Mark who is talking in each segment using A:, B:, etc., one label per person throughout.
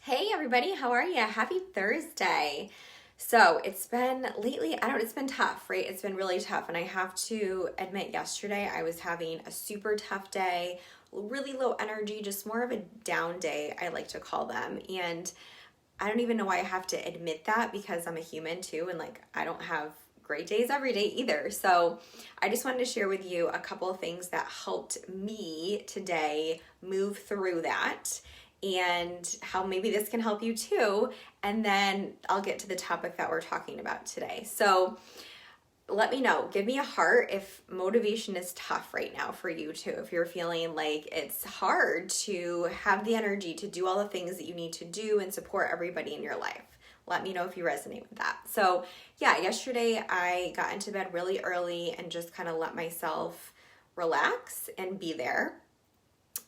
A: Hey everybody, how are you? Happy Thursday. So it's been lately, it's been tough, right? It's been really tough. And I have to admit, yesterday I was having a super tough day, really low energy, just more of a down day, I like to call them. And I don't even know why I have to admit that because I'm a human too. And like, I don't have great days every day either. So I just wanted to share with you a couple of things that helped me today move through that and how maybe this can help you too. And then I'll get to the topic that we're talking about today. So let me know. Give me a heart if motivation is tough right now for you too. If you're feeling like it's hard to have the energy to do all the things that you need to do and support everybody in your life. Let me know if you resonate with that. So yeah, yesterday I got into bed really early and just kind of let myself relax and be there.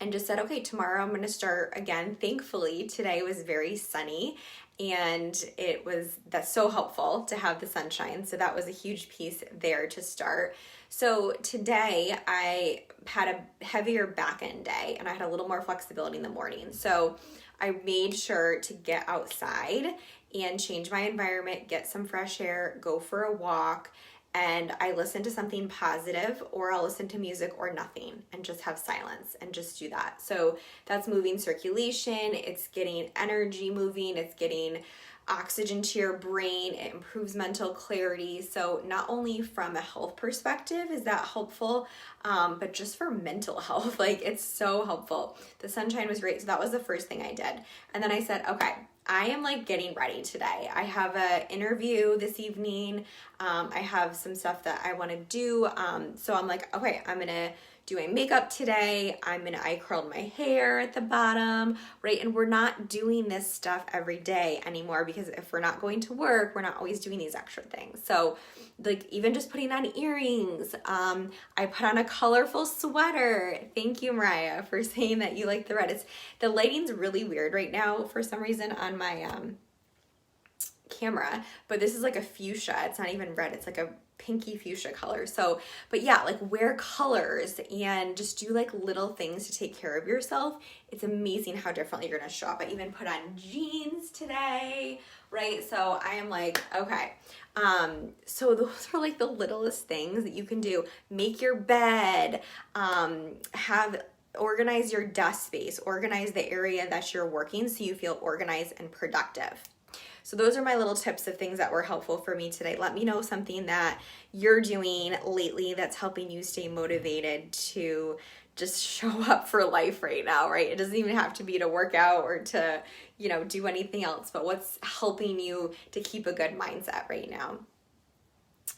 A: And just said, okay, tomorrow I'm going to start again. Thankfully, today was very sunny and that's so helpful to have the sunshine. So that was a huge piece there to start. So today I had a heavier back end day and I had a little more flexibility in the morning. So I made sure to get outside and change my environment, get some fresh air, go for a walk. And I listen to something positive, or I'll listen to music or nothing and just have silence and just do that. So that's moving circulation, it's getting energy moving, it's getting oxygen to your brain, it improves mental clarity. So not only from a health perspective is that helpful, but just for mental health, like it's so helpful. The sunshine was great. So that was the first thing I did. And then I said, okay, I am like getting ready today. I have an interview this evening. I have some stuff that I want to do. So I'm like, okay, I'm going to do my makeup today. I curled my hair at the bottom, right? And we're not doing this stuff every day anymore because if we're not going to work, we're not always doing these extra things. So like even just putting on earrings, I put on a colorful sweater. Thank you, Mariah, for saying that you like the red. The lighting's really weird right now for some reason on my camera, but this is like a fuchsia. It's not even red. It's like a pinky fuchsia color. So, but yeah, like wear colors and just do like little things to take care of yourself. It's amazing how differently you're going to show up. I even put on jeans today, right? So I am like, okay. So those are like the littlest things that you can do. Make your bed, organize your desk space, organize the area that you're working so you feel organized and productive. So those are my little tips of things that were helpful for me today. Let me know something that you're doing lately that's helping you stay motivated to just show up for life right now, right? It doesn't even have to be to work out or to, do anything else, but what's helping you to keep a good mindset right now?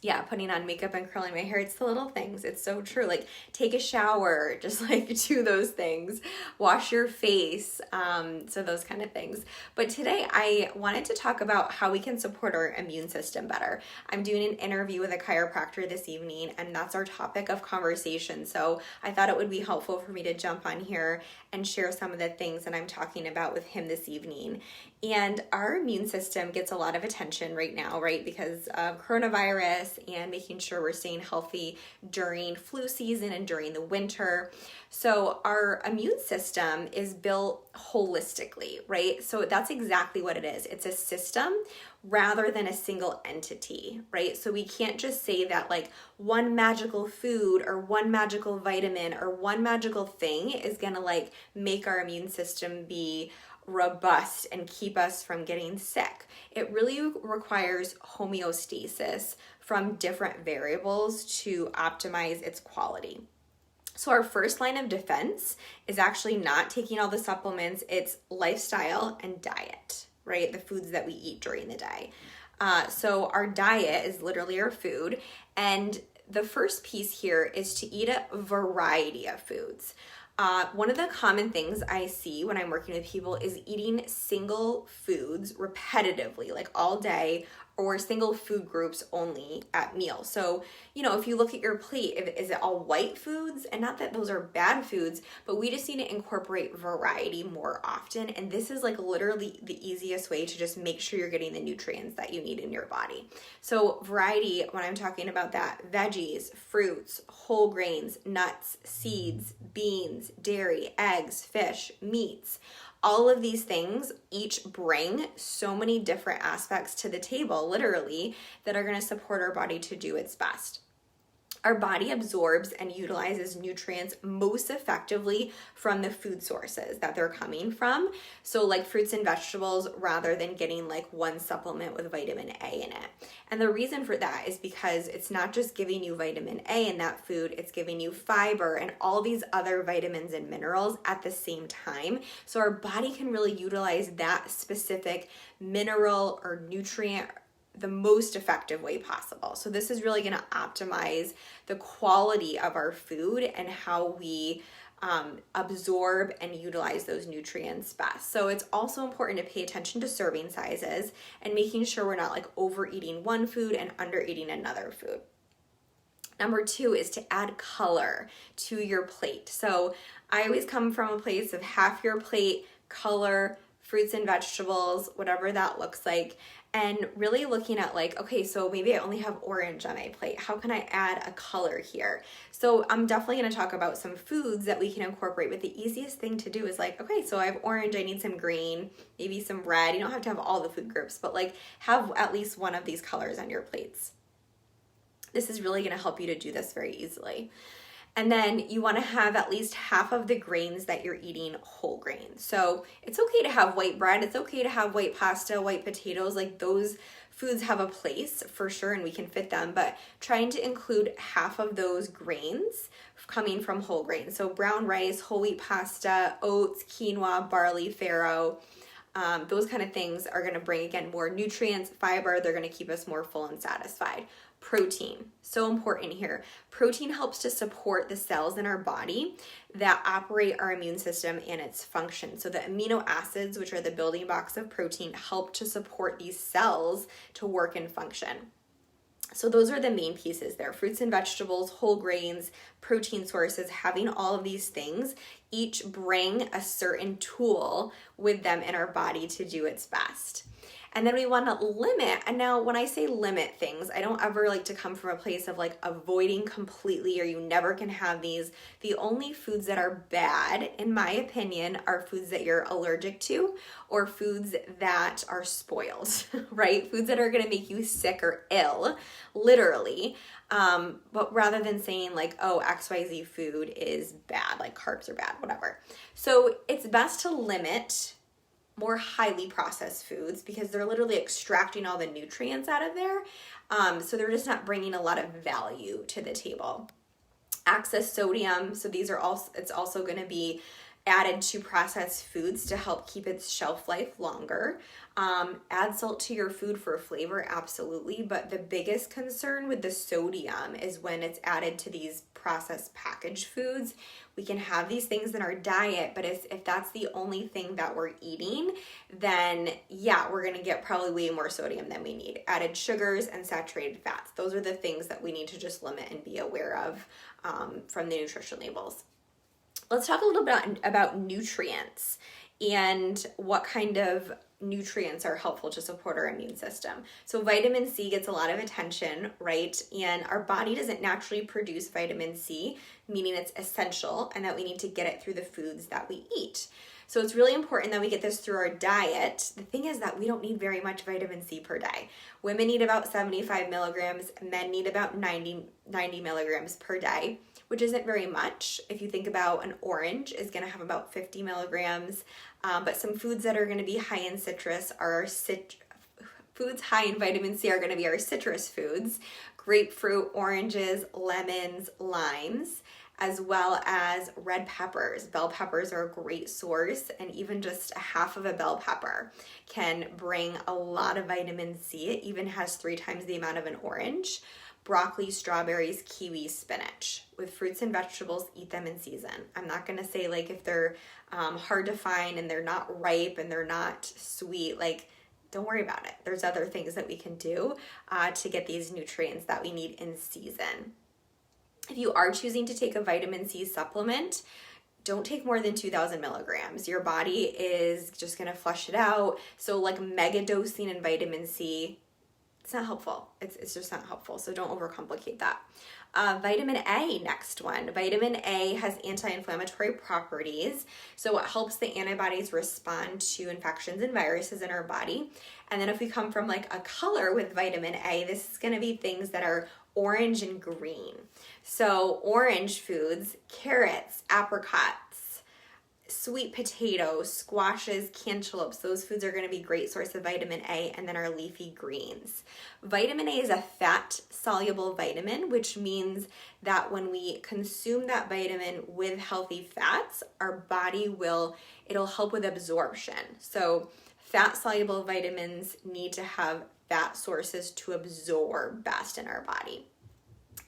A: Yeah, putting on makeup and curling my hair, it's the little things. It's so true. Like take a shower, just like do those things, wash your face, so those kind of things. But today I wanted to talk about how we can support our immune system better. I'm doing an interview with a chiropractor this evening, and that's our topic of conversation. So I thought it would be helpful for me to jump on here and share some of the things that I'm talking about with him this evening. And our immune system gets a lot of attention right now, right? Because of coronavirus and making sure we're staying healthy during flu season and during the winter. So our immune system is built holistically, right? So that's exactly what it is. It's a system rather than a single entity, right? So we can't just say that like one magical food or one magical vitamin or one magical thing is gonna like make our immune system be robust and keep us from getting sick. It really requires homeostasis from different variables to optimize its quality. So our first line of defense is actually not taking all the supplements, it's lifestyle and diet, right? The foods that we eat during the day. So our diet is literally our food. And the first piece here is to eat a variety of foods. One of the common things I see when I'm working with people is eating single foods repetitively, like all day, or single food groups only at meals. So, if you look at your plate, is it all white foods? And not that those are bad foods, but we just need to incorporate variety more often. And this is like literally the easiest way to just make sure you're getting the nutrients that you need in your body. So variety, when I'm talking about that, veggies, fruits, whole grains, nuts, seeds, beans, dairy, eggs, fish, meats, All of these things each bring so many different aspects to the table, literally, that are going to support our body to do its best. Our body absorbs and utilizes nutrients most effectively from the food sources that they're coming from. So like fruits and vegetables, rather than getting like one supplement with vitamin A in it. And the reason for that is because it's not just giving you vitamin A in that food, it's giving you fiber and all these other vitamins and minerals at the same time. So our body can really utilize that specific mineral or nutrient the most effective way possible. So this is really going to optimize the quality of our food and how we absorb and utilize those nutrients best. So it's also important to pay attention to serving sizes and making sure we're not like overeating one food and undereating another food. Number 2 is to add color to your plate. So I always come from a place of half your plate, color, fruits and vegetables, whatever that looks like, and really looking at like, okay, so maybe I only have orange on my plate. How can I add a color here? So I'm definitely going to talk about some foods that we can incorporate, but the easiest thing to do is like, okay, so I have orange, I need some green, maybe some red. You don't have to have all the food groups, but like have at least one of these colors on your plates. This is really going to help you to do this very easily. And then you want to have at least half of the grains that you're eating whole grains. So it's okay to have white bread. It's okay to have white pasta, white potatoes. Like those foods have a place for sure and we can fit them. But trying to include half of those grains coming from whole grains. So brown rice, whole wheat pasta, oats, quinoa, barley, farro. Those kind of things are going to bring, again, more nutrients, fiber. They're going to keep us more full and satisfied. Protein, so important here. Protein helps to support the cells in our body that operate our immune system and its function. So the amino acids, which are the building blocks of protein, help to support these cells to work and function. So those are the main pieces there. Fruits and vegetables, whole grains, protein sources, having all of these things each bring a certain tool with them in our body to do its best. And then we want to limit, and now when I say limit things, I don't ever like to come from a place of like avoiding completely or you never can have these. The only foods that are bad, in my opinion, are foods that you're allergic to or foods that are spoiled, right? Foods that are going to make you sick or ill, literally. But rather than saying like, oh, XYZ food is bad, like carbs are bad, whatever. So it's best to limit more highly processed foods because they're literally extracting all the nutrients out of there. So they're just not bringing a lot of value to the table. Excess sodium. So these are also, it's also going to be added to processed foods to help keep its shelf life longer. Add salt to your food for flavor, absolutely. But the biggest concern with the sodium is when it's added to these processed packaged foods. We can have these things in our diet, but if that's the only thing that we're eating, then yeah, we're going to get probably way more sodium than we need. Added sugars and saturated fats. Those are the things that we need to just limit and be aware of from the nutrition labels. Let's talk a little bit about nutrients and what kind of nutrients are helpful to support our immune system. So vitamin C gets a lot of attention, right? And our body doesn't naturally produce vitamin C, meaning it's essential and that we need to get it through the foods that we eat. So it's really important that we get this through our diet. The thing is that we don't need very much vitamin C per day. Women need about 75 milligrams, men need about 90 milligrams per day, which isn't very much. If you think about an orange is going to have about 50 milligrams, but some foods that are going to be high in citrus are foods high in vitamin C are going to be our citrus foods, grapefruit, oranges, lemons, limes, as well as red peppers. Bell peppers are a great source, and even just a half of a bell pepper can bring a lot of vitamin C. It even has 3 times the amount of an orange. Broccoli, strawberries, kiwi, spinach. With fruits and vegetables, eat them in season. I'm not going to say like if they're hard to find and they're not ripe and they're not sweet, like don't worry about it. There's other things that we can do to get these nutrients that we need in season. If you are choosing to take a vitamin C supplement, don't take more than 2,000 milligrams. Your body is just going to flush it out. So like mega dosing in vitamin C, it's not helpful. It's just not helpful. So don't overcomplicate that. Vitamin A, next one. Vitamin A has anti-inflammatory properties, so it helps the antibodies respond to infections and viruses in our body. And then if we come from like a color with vitamin A, this is going to be things that are orange and green. So orange foods, carrots, apricots, sweet potatoes, squashes, cantaloupes, those foods are going to be a great source of vitamin A, and then our leafy greens. Vitamin A is a fat-soluble vitamin, which means that when we consume that vitamin with healthy fats, our body it'll help with absorption. So fat-soluble vitamins need to have fat sources to absorb best in our body.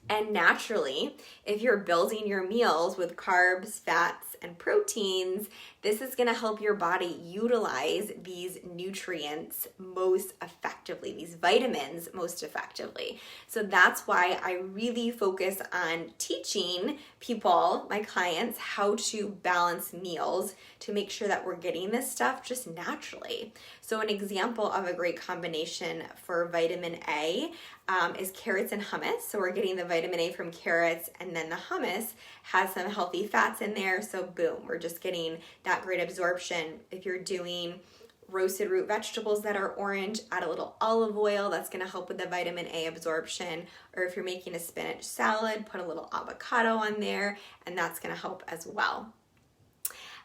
A: And naturally, if you're building your meals with carbs, fats, and proteins, this is going to help your body utilize these nutrients most effectively, these vitamins most effectively. So that's why I really focus on teaching people, my clients, how to balance meals to make sure that we're getting this stuff just naturally. So an example of a great combination for vitamin A is carrots and hummus. So we're getting the vitamin A from carrots, and then the hummus has some healthy fats in there. So boom, we're just getting that great absorption. If you're doing roasted root vegetables that are orange, add a little olive oil. That's going to help with the vitamin A absorption. Or if you're making a spinach salad, put a little avocado on there, and that's going to help as well.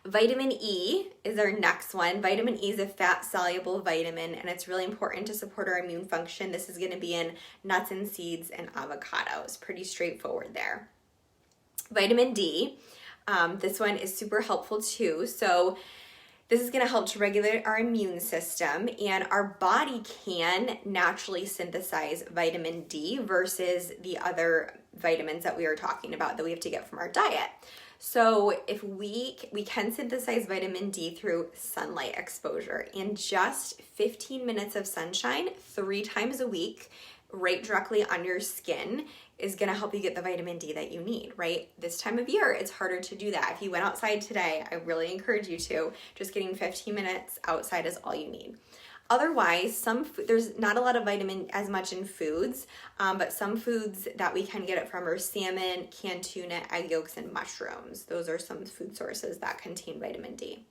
A: Vitamin E is our next one. Vitamin E is a fat-soluble vitamin, and it's really important to support our immune function. This is going to be in nuts and seeds and avocados. Pretty straightforward there. Vitamin D, this one is super helpful too. So this is going to help to regulate our immune system, and our body can naturally synthesize vitamin D versus the other vitamins that we are talking about that we have to get from our diet. So if we can synthesize vitamin D through sunlight exposure, and just 15 minutes of sunshine 3 times a week right directly on your skin is going to help you get the vitamin D that you need, right? This time of year, it's harder to do that. If you went outside today, I really encourage you to. Just getting 15 minutes outside is all you need. Otherwise, there's not a lot of vitamin as much in foods, but some foods that we can get it from are salmon, canned tuna, egg yolks, and mushrooms. Those are some food sources that contain vitamin D.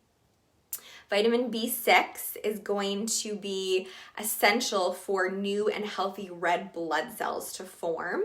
A: Vitamin B6 is going to be essential for new and healthy red blood cells to form,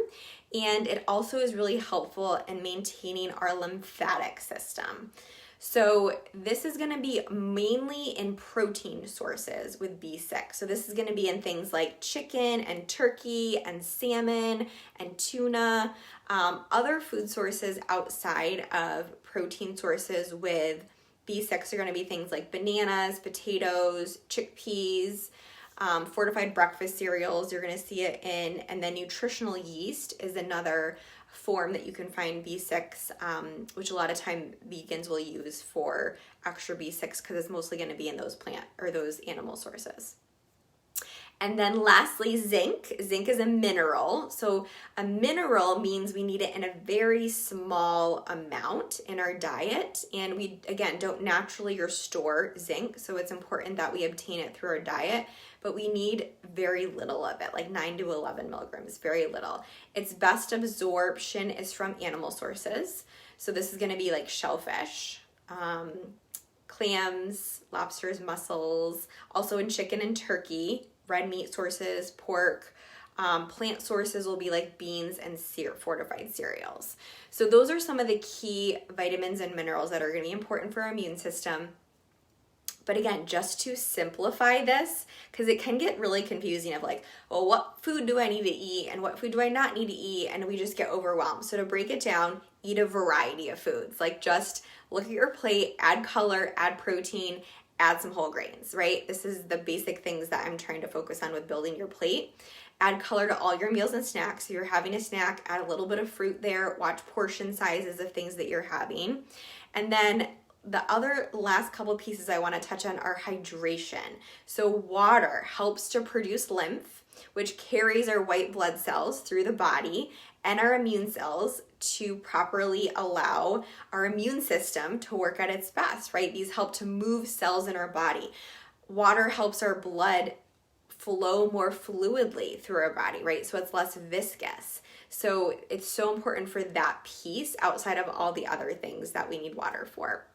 A: and it also is really helpful in maintaining our lymphatic system. So this is going to be mainly in protein sources with B6. So this is going to be in things like chicken and turkey and salmon and tuna. Other food sources outside of protein sources with B6 are going to be things like bananas, potatoes, chickpeas, fortified breakfast cereals. You're going to see it in, and then nutritional yeast is another form that you can find B6, which a lot of time vegans will use for extra B6 because it's mostly going to be in those plant or those animal sources. And then lastly, zinc. Zinc is a mineral. So a mineral means we need it in a very small amount in our diet. And we, again, don't naturally store zinc. So it's important that we obtain it through our diet. But we need very little of it, like 9 to 11 milligrams, very little. Its best absorption is from animal sources. So this is going to be like shellfish, clams, lobsters, mussels, also in chicken and turkey. Red meat sources, pork, plant sources will be like beans and fortified cereals. So those are some of the key vitamins and minerals that are going to be important for our immune system. But again, just to simplify this, because it can get really confusing of like, well, what food do I need to eat and what food do I not need to eat? And we just get overwhelmed. So to break it down, eat a variety of foods. Like just look at your plate, add color, add protein, add some whole grains, right? This is the basic things that I'm trying to focus on with building your plate. Add color to all your meals and snacks. If you're having a snack, add a little bit of fruit there. Watch portion sizes of things that you're having. And then the other last couple pieces I want to touch on are hydration. So water helps to produce lymph, which carries our white blood cells through the body and our immune cells to properly allow our immune system to work at its best, right? These help to move cells in our body. Water helps our blood flow more fluidly through our body, right? So it's less viscous. So it's so important for that piece outside of all the other things that we need water for.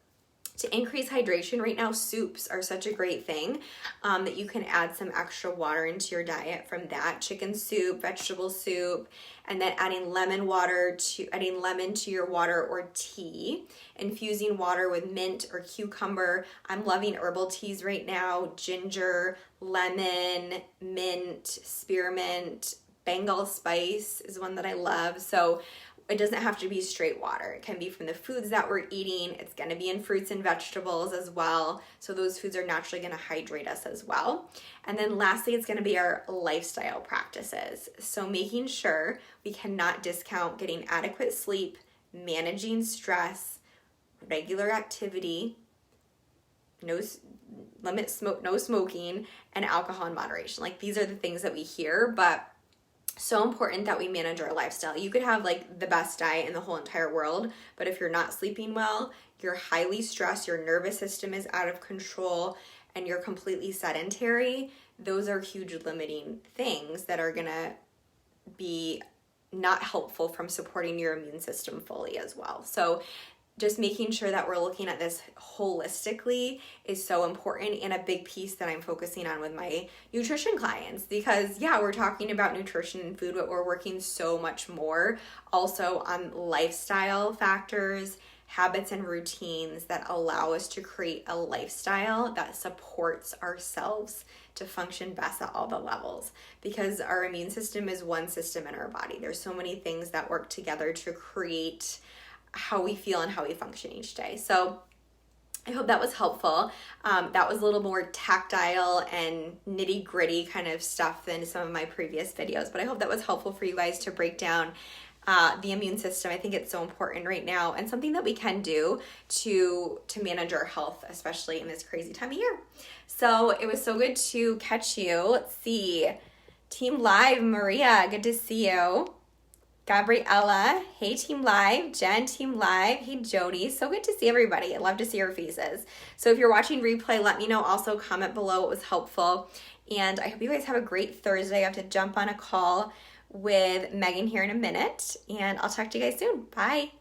A: To increase hydration right now, soups are such a great thing that you can add some extra water into your diet from that. Chicken soup, vegetable soup, and then adding lemon to your water or tea, infusing water with mint or cucumber. I'm loving herbal teas right now: ginger, lemon, mint, spearmint, Bengal spice is one that I love. So it doesn't have to be straight water. It can be from the foods that we're eating. It's going to be in fruits and vegetables as well. So those foods are naturally going to hydrate us as well. And then lastly, it's going to be our lifestyle practices. So making sure we cannot discount getting adequate sleep, managing stress, regular activity, no smoking, and alcohol in moderation. Like, these are the things that we hear, but so important that we manage our lifestyle. You could have like the best diet in the whole entire world, but if you're not sleeping well, you're highly stressed, your nervous system is out of control, and you're completely sedentary, those are huge limiting things that are gonna be not helpful from supporting your immune system fully as well. So just making sure that we're looking at this holistically is so important, and a big piece that I'm focusing on with my nutrition clients, because we're talking about nutrition and food, but we're working so much more also on lifestyle factors, habits, and routines that allow us to create a lifestyle that supports ourselves to function best at all the levels, because our immune system is one system in our body. There's so many things that work together to create how we feel and how we function each day. So I hope that was helpful. That was a little more tactile and nitty gritty kind of stuff than some of my previous videos, but I hope that was helpful for you guys to break down the immune system. I think it's so important right now, and something that we can do to manage our health, especially in this crazy time of year. So it was so good to catch you. Let's see. Team Live, Maria, good to see you. Gabriella, hey Team Live. Jen, Team Live. Hey Jody, so good to see everybody. I love to see your faces. So if you're watching replay, let me know. Also comment below what was helpful. And I hope you guys have a great Thursday. I have to jump on a call with Megan here in a minute, and I'll talk to you guys soon. Bye.